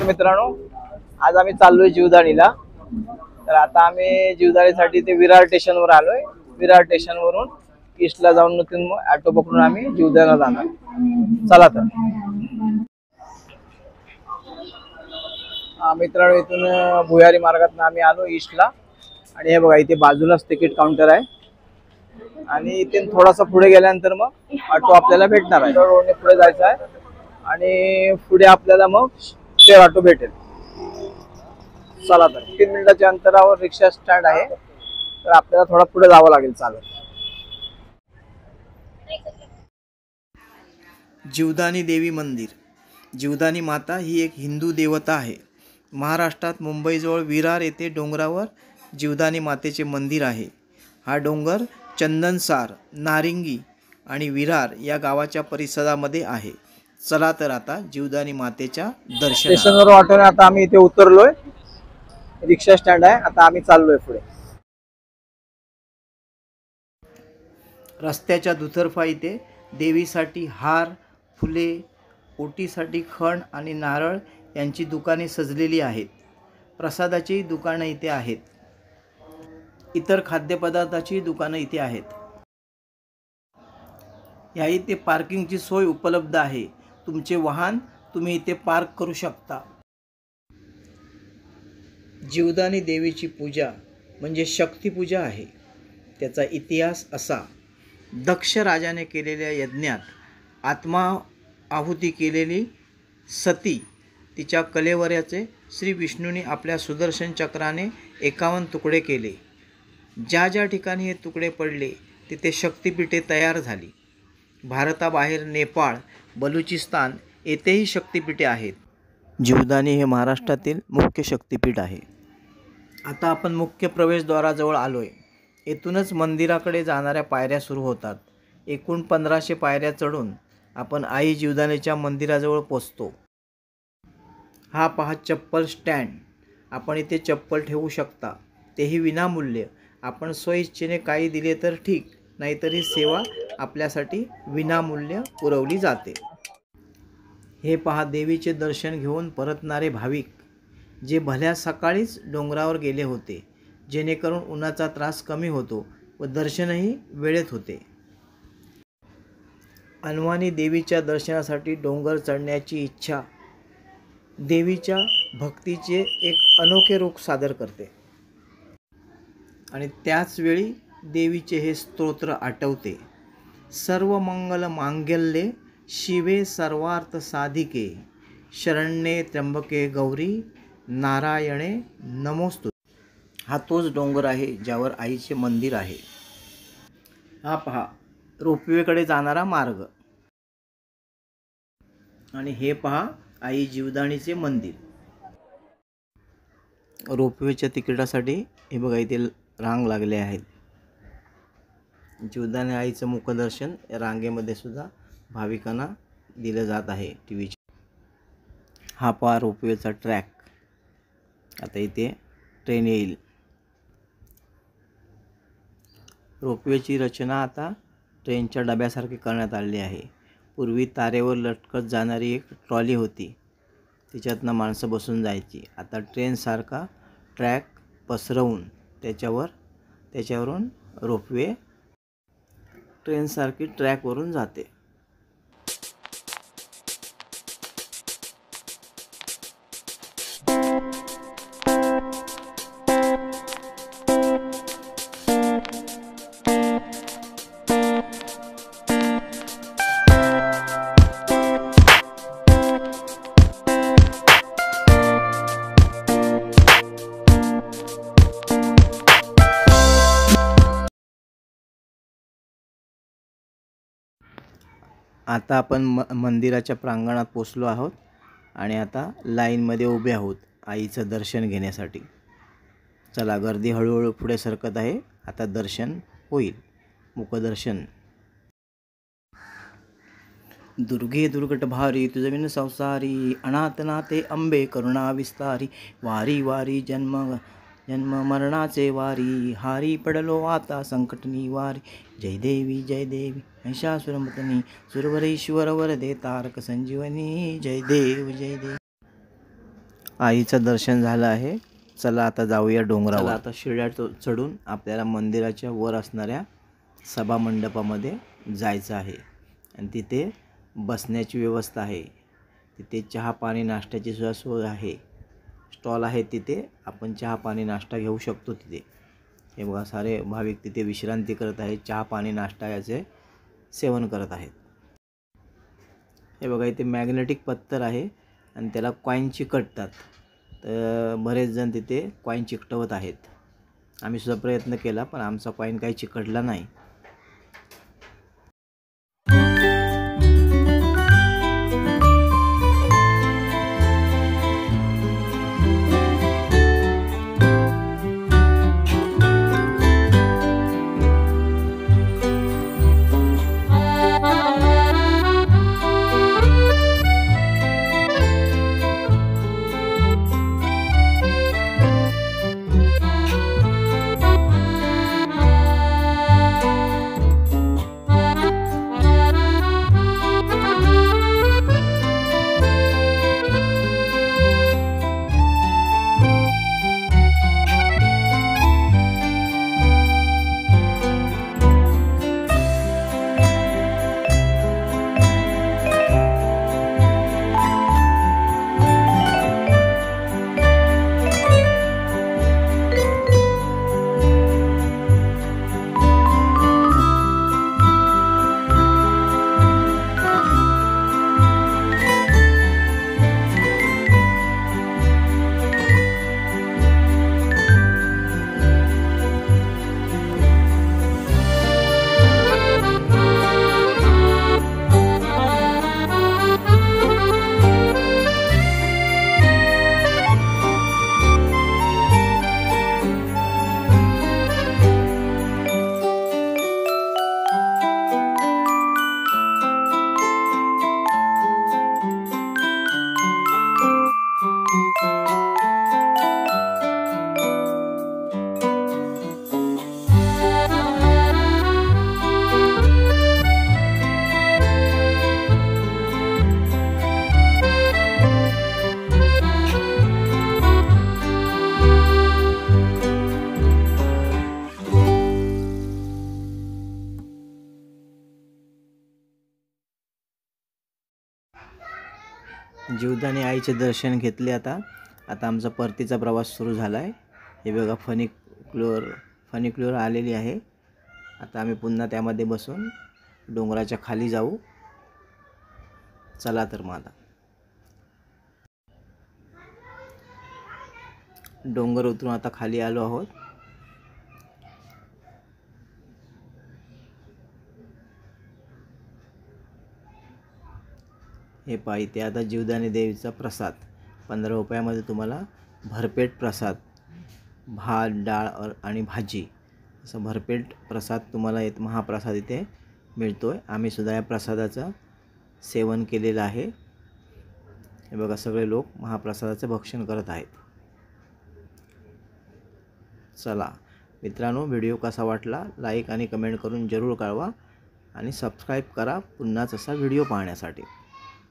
मित्रांनो, आज आम्ही चाललोय जीवदाणीला। तर आता आम्ही जीवदाणीसाठी ते विरार स्टेशनवर आलोय। विरार स्टेशनवरून ईस्टला जाऊन मग ऑटो पकडून आम्ही जीवदाणीला जाणार। चला तर मित्रांनो, इथून भुयारी मार्गातून आम्ही आलो ईस्टला। आणि हे बघा, इथे बाजूलाच तिकीट काउंटर आहे आणि इथे थोडासा पुढे गेल्यानंतर मग ऑटो आपल्याला भेटणार आहे। रोडने पुढे जायचं आहे आणि पुढे आपल्याला मग शेअर ऑटो भेटेल। चला तर 3 मिनिटाच्या अंतरावर रिक्षा स्टँड आहे, तर आपल्याला थोडा पुढे जावं लागेल चालत। जीवदानी देवी मंदिर। जीवदानी माता ही एक हिंदू देवता आहे। महाराष्ट्रात मुंबईजवळ विरार येथे डोंगरावर जीवदानी मातेचे मंदिर आहे। हा डोंगर चंदनसार, नारिंगी आणि विरार या गावाच्या परिसरामध्ये आहे। चला तर आता जीवदानी मातेच्या दर्शनाला। स्टेशनवर ऑटोने आता आम्ही इथे उतरलोय। रिक्षा स्टँड आहे, आता आम्ही चाललोय पुढे। रस्त्याच्या दुतर्फा इथे देवीसाठी हार, फुले, ओटीसाठी खण आणि नारळ यांची दुकाने सजलेली आहेत। प्रसादाची दुकानं इथे आहेत। इतर खाद्यपदार्थाची दुकानं इथे आहेत। या इथे पार्किंगची सोय उपलब्ध आहे। तुमचे वाहन तुम्ही इथे पार्क करू शकता। जीवदानी देवीची पूजा म्हणजे शक्तिपूजा आहे। त्याचा इतिहास असा: दक्ष राजाने केलेल्या यज्ञात आत्मा आहुती केलेली सती तिच्या कलेवऱ्याचे श्री विष्णूने आपल्या सुदर्शन चक्राने 51 तुकडे केले। ज्या ज्या ठिकाणी हे तुकडे पडले तिथे शक्तिपीठे तयार झाली। भारताबाहेर नेपाळ, बलुचिस्तान येथेही शक्तिपीठे आहेत। जीवदानी हे महाराष्ट्रातील मुख्य शक्तिपीठ आहे। आता आपण मुख्य प्रवेशद्वाराजवळ आलोय। येथूनच मंदिराकडे जाणाऱ्या पायऱ्या सुरू होतात। एकूण 1500 पायऱ्या चढून आपण आई जीवदानीच्या मंदिराजवळ पोहोचतो। हा पहा चप्पल स्टँड। आपण इथे चप्पल ठेवू शकता, तेही विनामूल्य। आपण स्वइच्छेने काही दिले तर ठीक, नाहीतर ही सेवा आपल्यासाठी विनामूल्य पुरवली जाते। हे पहा, देवीचे दर्शन घेऊन परतणारे भाविक, जे भल्या सकाळीच डोंगरावर गेले होते, जेणेकरून उन्हाचा त्रास कमी होतो व दर्शनही वेळेत होते। अनवाणी देवीच्या दर्शनासाठी डोंगर चढण्याची इच्छा देवीच्या भक्तीचे एक अनोखे रूप सादर करते आणि त्याच वेळी देवीचे हे स्तोत्र आठवते: सर्व मंगल मांगल्ये शिवे सर्वार्थ साधिके शरण्ये त्र्यंबके गौरी नारायणे नमोस्तुते। हा तोच डोंगर आहे ज्यावर आईचे मंदिर आहे। हा पहा, रोपवेकडे जाणारा मार्ग। आणि हे पहा, आई जीवदाणीचे मंदिर। रोपवेच्या तिकिटासाठी हे बघा, इथे रांग लागले आहेत। जीवदानी आईचं मुखदर्शन या रांगेमध्ये सुद्धा भाविकांना दिलं जात आहे टीव्हीच्या। हा पहा, रोपवेचा ट्रॅक। आता इथे ट्रेन येईल। रोपवेची रचना आता ट्रेनच्या डब्यासारखी करण्यात आलेली आहे। पूर्वी तारेवर लटकत जाणारी एक ट्रॉली होती, तिच्यातनं माणसं बसून जायची। आता ट्रेनसारखा ट्रॅक पसरवून त्याच्यावरून रोपवे ट्रेनसारखी ट्रॅकवरून जाते। आता आपण मंदिराच्या प्रांगणात पोचलो आहोत आणि आता लाईनमध्ये उभे आहोत आईचं दर्शन घेण्यासाठी। चला, गर्दी हळूहळू पुढे सरकत आहे। आता दर्शन होईल, मुखदर्शन। दुर्गे दुर्गट भारी तुझविन संसारी, अनाथनाथे अंबे करुणा विस्तारी। वारी वारी जन्म जन्म मरणाचे वारी, हारी पडलो आता संकट निवारी। जय देवी महिषासुरमर्दिनी, सुरवरेश्वर वरदे तारक संजीवनी। जय देव जय देव। आईचं दर्शन झालं आहे. चला आता जाऊया डोंगरावर. चला आता शिड्या चढून आपल्याला मंदिराच्या वर असणाऱ्या सभा मंडपामध्ये जायचं आहे आणि तिथे बसण्याची व्यवस्था आहे. तिथे चहा पाणी नाश्त्याची सुद्धा सोय आहे. स्टॉल आहे तिथे आपण चहा पाणी नाश्ता घेऊ शकतो तिथे. हे बघा सारे भाविक तिथे विश्रांती करत आहेत, चहा पाणी नाश्ता याचे सेवन करत आहेत. हे बघा इथे मॅग्नेटिक पत्थर आहे आणि त्याला कॉईन चिकटतात. तर बरेच जण तिथे कॉईन चिकटवत आहेत. आम्ही सुद्धा प्रयत्न केला पण आमचा कॉईन काही चिकटला नाही. जीवदानी आईचे दर्शन घेतले. आता आमचा परतीचा प्रवास सुरू झाला आहे. हे बघा फनिक्युलर आलेली आहे. आता आम्ही पुन्हा त्यामध्ये बसून डोंगराच्या खाली जाऊ. चला तर मग आता डोंगर उतरून आता खाली आलो आहोत. हे पायी ते आता जीवदानी देवीचा प्रसाद 15 रुपयामध्ये तुम्हाला भरपेट प्रसाद, भात डाळ आणि भाजी असं भरपेट प्रसाद तुम्हाला महाप्रसाद इथे मिळतो आहे. आम्ही सुद्धा या प्रसादाचं सेवन केलेलं आहे. हे बघा सगळे लोक महाप्रसादाचं भक्षण करत आहेत. चला मित्रांनो, व्हिडिओ कसा वाटला लाईक आणि कमेंट करून जरूर कळवा आणि सबस्क्राईब करा पुन्हाच असा व्हिडिओ पाहण्यासाठी.